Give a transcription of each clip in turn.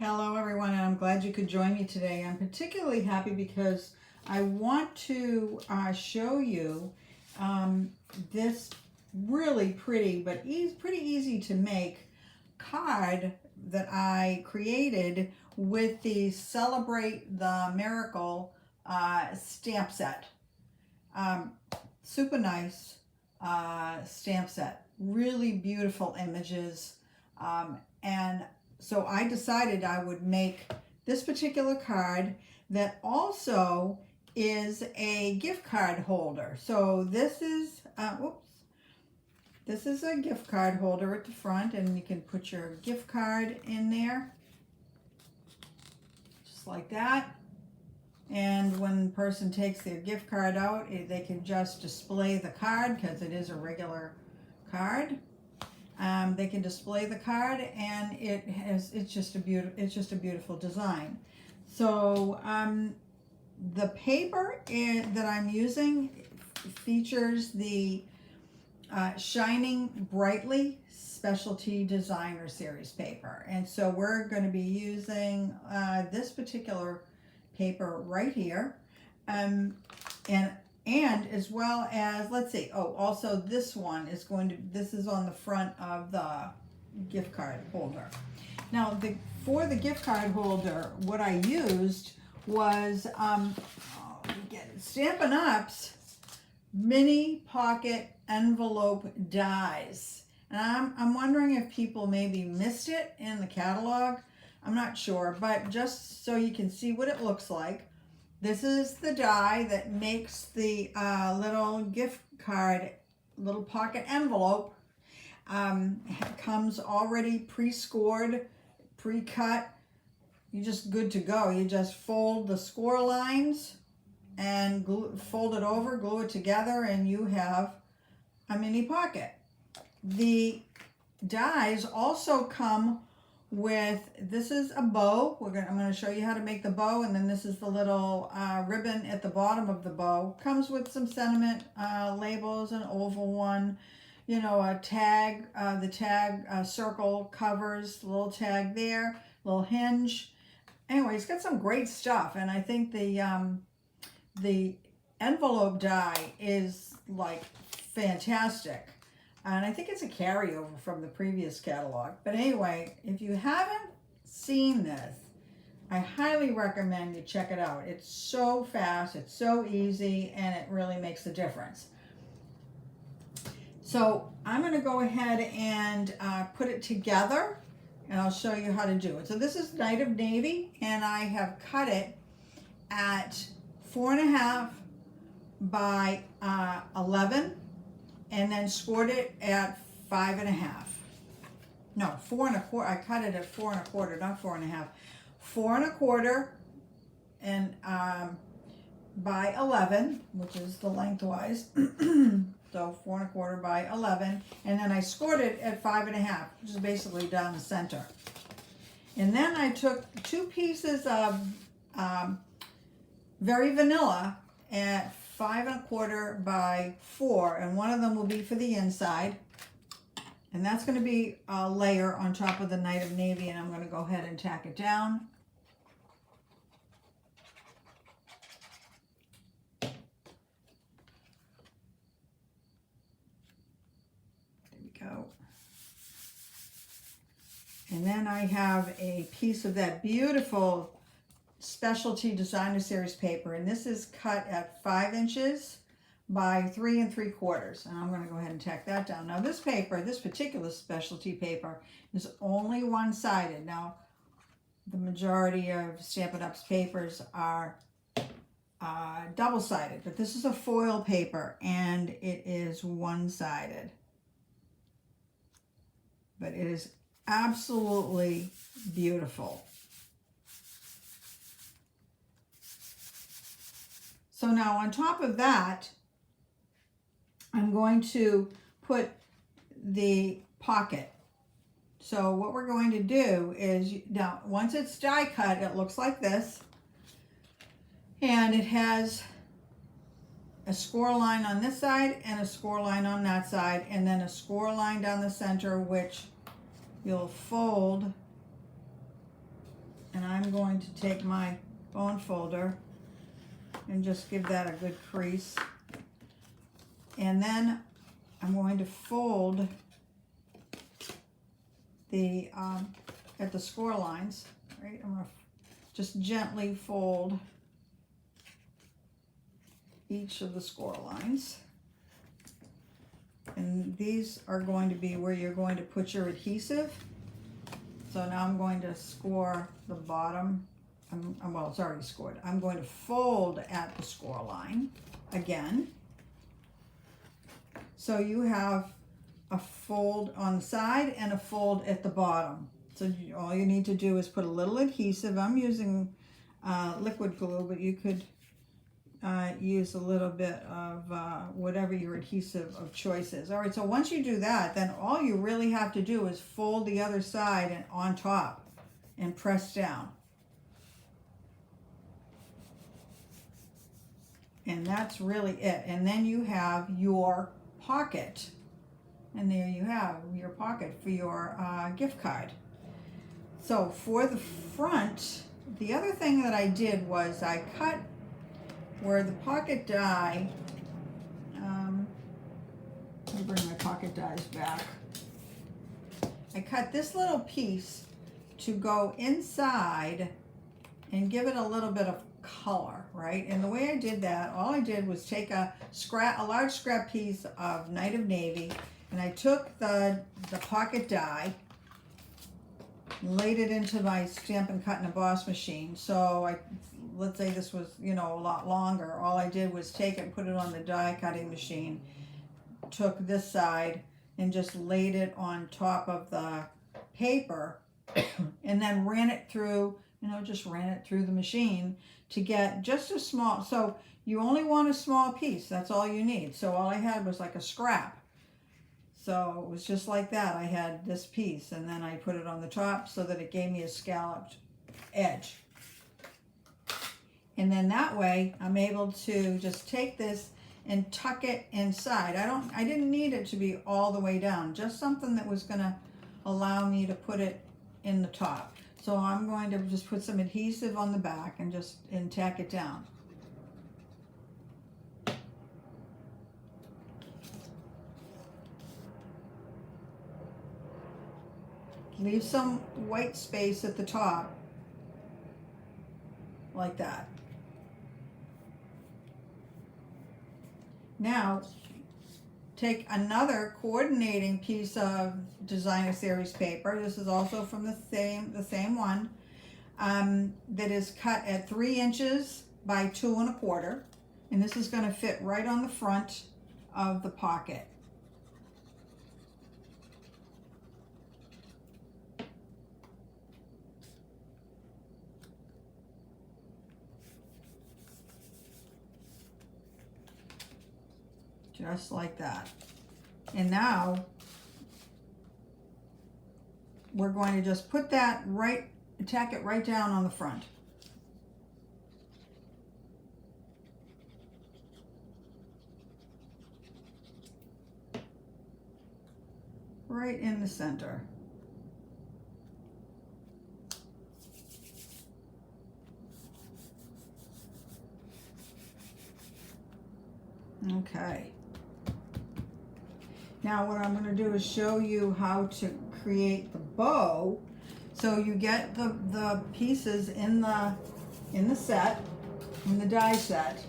Hello everyone, and I'm glad you could join me today. I'm particularly happy because I want to show you this really pretty but pretty easy to make card that I created with the Celebrate the Miracle stamp set. Super nice stamp set. Really beautiful images. And so I decided I would make this particular card that also is a gift card holder. So this is, this is a gift card holder at the front, and you can put your gift card in there, just like that. And when the person takes their gift card out, they can just display the card because it is a regular card. They can display the card, and it's just a beautiful design. So the paper that I'm using features the Shining Brightly Specialty Designer Series paper, and so we're going to be using this particular paper right here, and as well as, let's see, also this one is this is on the front of the gift card holder. Now for the gift card holder, what I used was Stampin' Up's mini pocket envelope dies, and I'm wondering if people maybe missed it in the catalog. I'm not sure, but just so you can see what it looks like, this is the die that makes the little gift card, little pocket envelope. Comes already pre-scored, pre-cut. You're just good to go. You just fold the score lines and fold it over, glue it together, and you have a mini pocket. The dies also come with, this is a bow. I'm going to show you how to make the bow, and then this is the little ribbon at the bottom of the bow. Comes with some sentiment labels, an oval one, you know, a tag, the tag circle covers, little tag there, little hinge. Anyway, it's got some great stuff, and I think the envelope die is like fantastic. And I think it's a carryover from the previous catalog. But anyway, if you haven't seen this, I highly recommend you check it out. It's so fast, it's so easy, and it really makes a difference. So I'm going to go ahead and put it together, and I'll show you how to do it. So this is Night of Navy, and I have cut it at 4.5 by 11. And then scored it at 5.5. No, 4.25. I cut it at 4.25, not 4.5. 4.25 and by 11, which is the lengthwise. So 4.25 by 11, and then I scored it at 5.5, which is basically down the center. And then I took 2 pieces of Very Vanilla at 5.25 by 4, and one of them will be for the inside, and that's going to be a layer on top of the Night of Navy, and I'm going to go ahead and tack it down. There we go. And then I have a piece of that beautiful Specialty Designer Series paper, and this is cut at 5 inches by 3 3/4, and I'm going to go ahead and tack that down. Now this paper, this particular specialty paper, is only one-sided. Now the majority of Stampin' Up's papers are double-sided, but this is a foil paper and it is one-sided, but it is absolutely beautiful. So now on top of that, I'm going to put the pocket. So what we're going to do is, now once it's die cut, it looks like this. And it has a score line on this side and a score line on that side, and then a score line down the center, which you'll fold And I'm going to take my bone folder and just give that a good crease. And then I'm going to fold the at the score lines, right? I'm going to just gently fold each of the score lines. And these are going to be where you're going to put your adhesive. So now I'm going to score the bottom. Well, it's already scored. I'm going to fold at the score line again. So you have a fold on the side and a fold at the bottom. So all you need to do is put a little adhesive. I'm using liquid glue, but you could use a little bit of whatever your adhesive of choice is. All right, so once you do that, then all you really have to do is fold the other side and on top and press down. And that's really it. And then you have your pocket. And there you have your pocket for your gift card. So for the front, the other thing that I did was I cut where the pocket die, let me bring my pocket dies back. I cut this little piece to go inside and give it a little bit of color, right? And the way I did that, all I did was take a large scrap piece of Night of Navy, and I took the pocket die, laid it into my Stampin' Cut and Emboss machine. So let's say this was, a lot longer. All I did was take it and put it on the die cutting machine, took this side and just laid it on top of the paper and then ran it through, the machine to get just a small, so you only want a small piece. That's all you need. So all I had was like a scrap. So it was just like that. I had this piece and then I put it on the top so that it gave me a scalloped edge. And then that way I'm able to just take this and tuck it inside. I didn't need it to be all the way down, just something that was gonna allow me to put it in the top. So I'm going to just put some adhesive on the back and tack it down. Leave some white space at the top, like that. Now, take another coordinating piece of Designer Series paper. This is also from the same one, that is cut at 3 inches by 2 1/4, and this is going to fit right on the front of the pocket. Just like that. And now we're going to just put that tack it right down on the front. Right in the center. Okay. Now what I'm going to do is show you how to create the bow. So you get the pieces in the set, in the die set.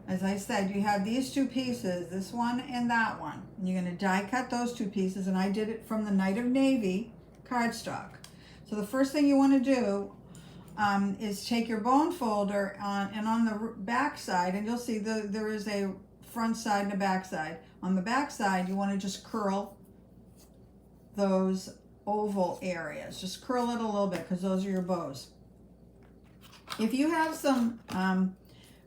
As I said, you have these 2 pieces, this one and that one. And you're going to die cut those 2 pieces, and I did it from the Night of Navy cardstock. So the first thing you want to do is take your bone folder and on the back side, and you'll see there is a front side and a back side. On the back side, you want to just curl those oval areas. Just curl it a little bit because those are your bows. If you have some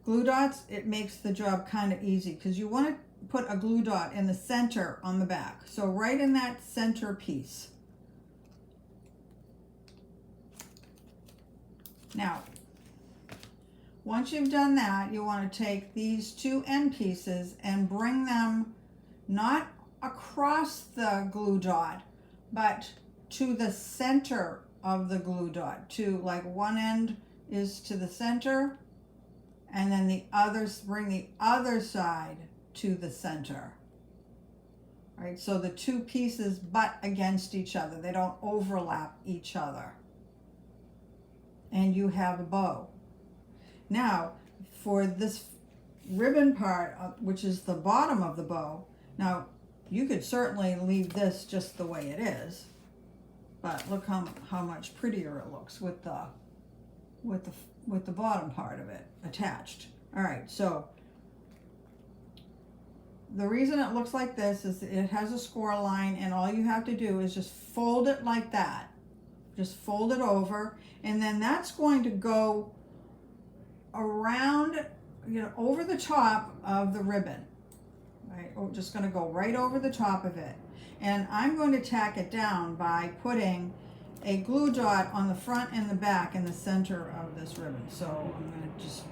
glue dots, it makes the job kind of easy because you want to put a glue dot in the center on the back. So right in that center piece. Now, once you've done that, you want to take these 2 end pieces and bring them not across the glue dot, but to the center of the glue dot. To like one end is to the center, and then the others bring the other side to the center. All right, so the two pieces butt against each other. They don't overlap each other. And you have a bow. Now, for this ribbon part, which is the bottom of the bow, now you could certainly leave this just the way it is, but look how much prettier it looks with the bottom part of it attached. All right, so the reason it looks like this is it has a score line, and all you have to do is just fold it like that. Just fold it over, and then that's going to go around, over the top of the ribbon. Right? Oh, just going to go right over the top of it. And I'm going to tack it down by putting a glue dot on the front and the back in the center of this ribbon. So I'm going to just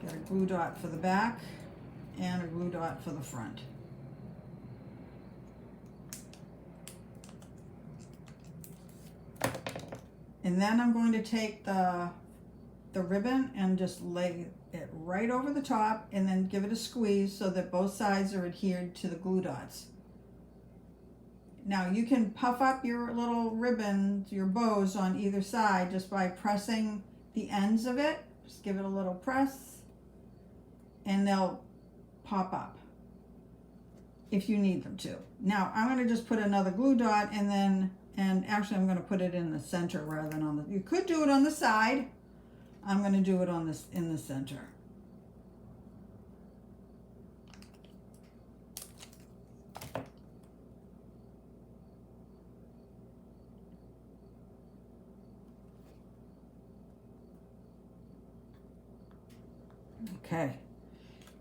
get a glue dot for the back and a glue dot for the front. And then I'm going to take the ribbon and just lay it right over the top, and then give it a squeeze so that both sides are adhered to the glue dots. Now you can puff up your little ribbons, your bows on either side just by pressing the ends of it. Just give it a little press and they'll pop up if you need them to. Now I'm going to just put another glue dot, and actually I'm going to put it in the center rather than on the, you could do it on the side. I'm going to do it on this in the center. Okay,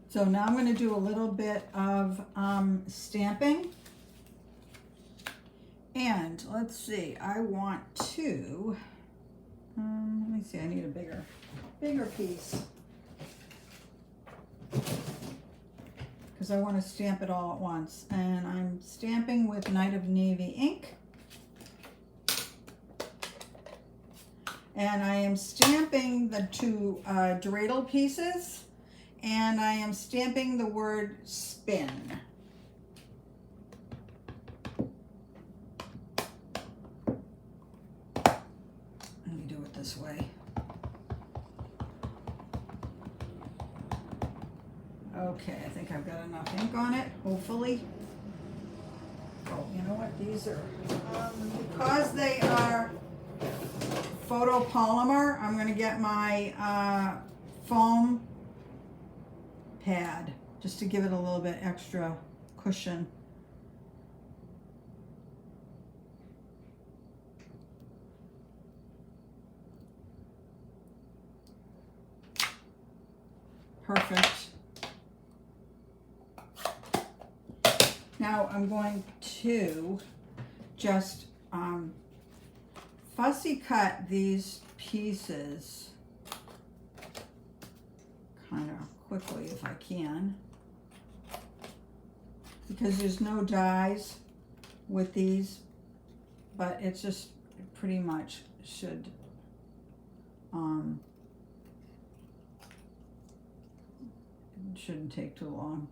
so now I'm going to do a little bit of stamping. And let's see, I want to, let me see, I need a bigger piece, because I want to stamp it all at once. And I'm stamping with Night of Navy ink. And I am stamping the two dreidel pieces, and I am stamping the word spin. Let me do it this way. Okay, I think I've got enough ink on it, hopefully. Oh, you know what? These are, because they are photopolymer, I'm going to get my foam pad just to give it a little bit extra cushion. Perfect. Now I'm going to just fussy cut these pieces kind of quickly if I can, because there's no dies with these, but it's just pretty much should it shouldn't take too long.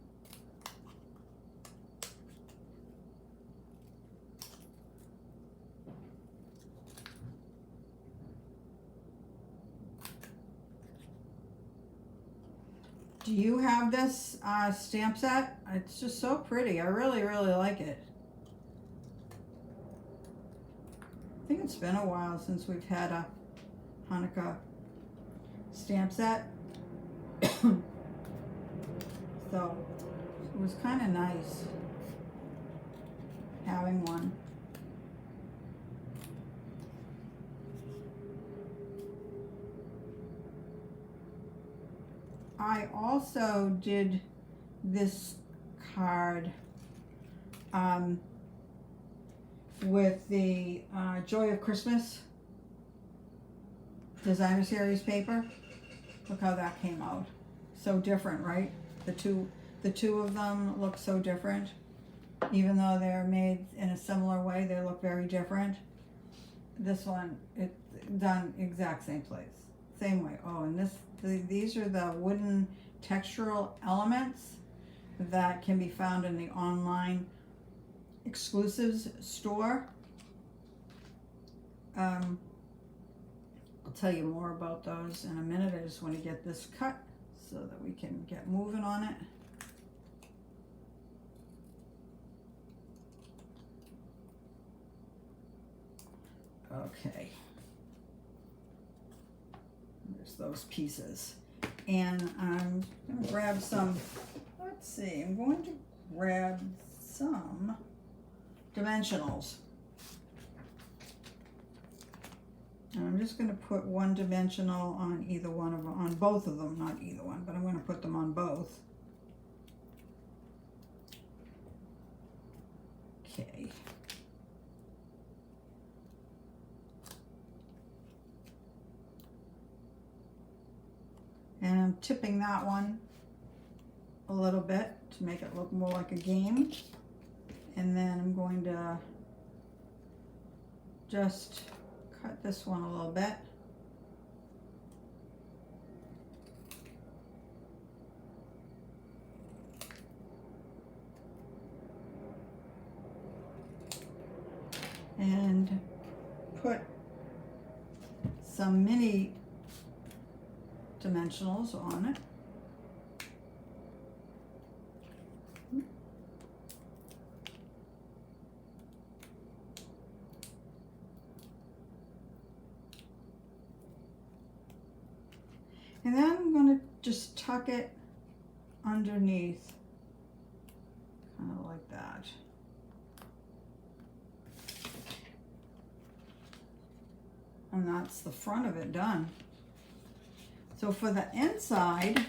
Do you have this stamp set? It's just so pretty. I really, really like it. I think it's been a while since we've had a Hanukkah stamp set. So it was kind of nice having one. I also did this card with the Joy of Christmas designer series paper. Look how that came out. So different, right? The two of them look so different. Even though they're made in a similar way, they look very different. this one, it's done exact same place, same way. Oh, and these are the wooden textural elements that can be found in the online exclusives store. I'll tell you more about those in a minute. I just want to get this cut so that we can get moving on it. Okay, there's those pieces. And I'm going to grab some, let's see, I'm going to grab some dimensionals. And I'm just going to put one dimensional on either one of them, on both of them, not either one, but I'm going to put them on both. Okay. And I'm tipping that one a little bit to make it look more like a game. And then I'm going to just cut this one a little bit. And put some mini dimensionals on it. And then I'm going to just tuck it underneath, kind of like that. And that's the front of it done. So for the inside,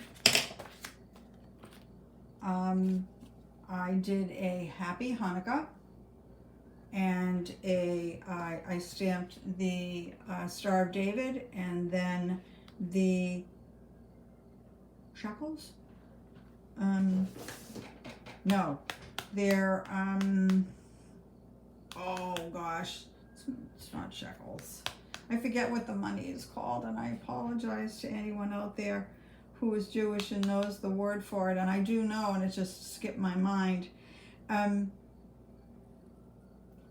I did a Happy Hanukkah, and I stamped the Star of David, and then the shekels. No, they're oh gosh, it's not shekels. I forget what the money is called, and I apologize to anyone out there who is Jewish and knows the word for it, and I do know, and it just skipped my mind.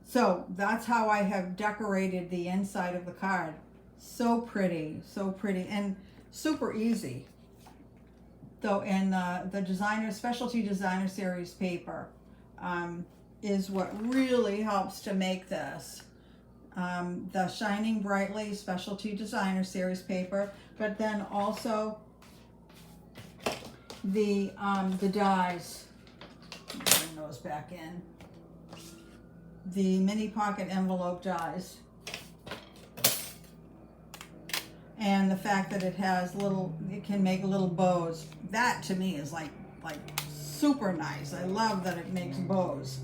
So that's how I have decorated the inside of the card. So pretty, and super easy. Though, and the specialty designer series paper is what really helps to make this. The Shining Brightly specialty designer series paper, but then also the dies. Bring those back in. The mini pocket envelope dies, and the fact that it has it can make little bows. That to me is like super nice. I love that it makes bows.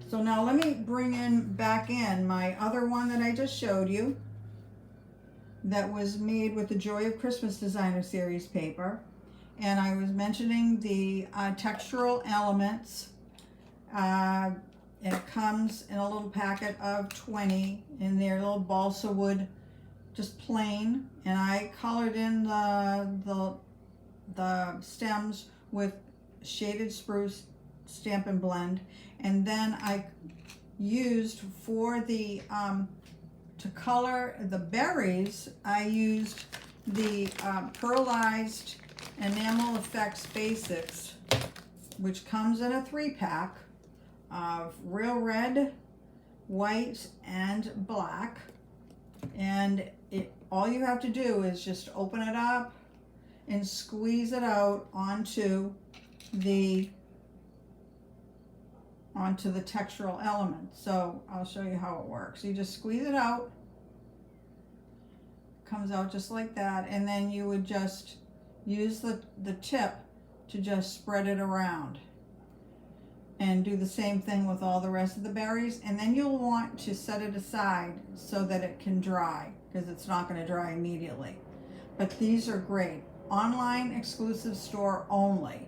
So now let me bring back in my other one that I just showed you that was made with the Joy of Christmas Designer Series paper. And I was mentioning the textural elements. And it comes in a little packet of 20 in their little balsa wood, just plain. And I colored in the stems with shaded spruce Stamp and Blend. And then I used for the to color the berries, I used the Pearlized Enamel Effects Basics, which comes in a 3-pack of real red, white, and black. And all you have to do is just open it up and squeeze it out onto the textural element. So I'll show you how it works. You just squeeze it out, comes out just like that, and then you would just use the tip to just spread it around, and do the same thing with all the rest of the berries. And then you'll want to set it aside so that it can dry, because it's not going to dry immediately. But these are great. Online exclusive store only,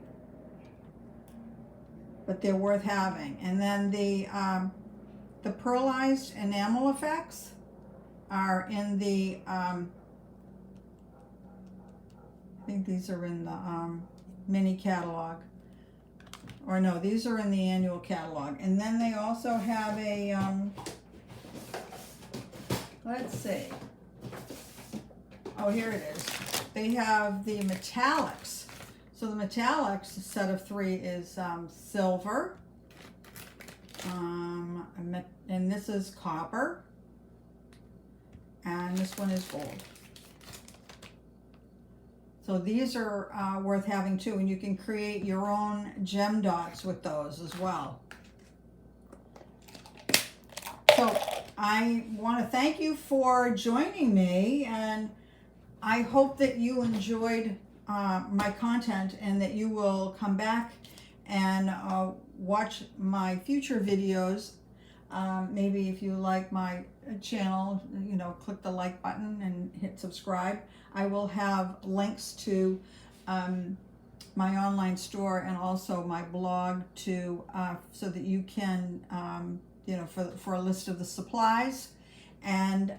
but they're worth having. And then the The pearlized enamel effects are in the, I think these are in the mini catalog. Or no, these are in the annual catalog. And then they also have a, let's see. Oh, here it is. They have the metallics. So the metallics set of 3 is silver, and this is copper, and this one is gold. So these are worth having too, and you can create your own gem dots with those as well. So I want to thank you for joining me, and I hope that you enjoyed my content and that you will come back and watch my future videos. Maybe if you like my channel, you know, click the like button and hit subscribe. I will have links to my online store and also my blog to so that you can you know, for a list of the supplies. And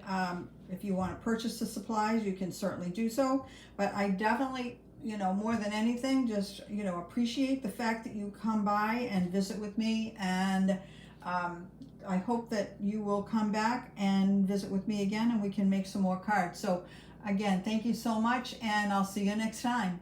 if you want to purchase the supplies, you can certainly do so. But I definitely, you know, more than anything, just, you know, appreciate the fact that you come by and visit with me. And I hope that you will come back and visit with me again, and we can make some more cards. So again, thank you so much, and I'll see you next time.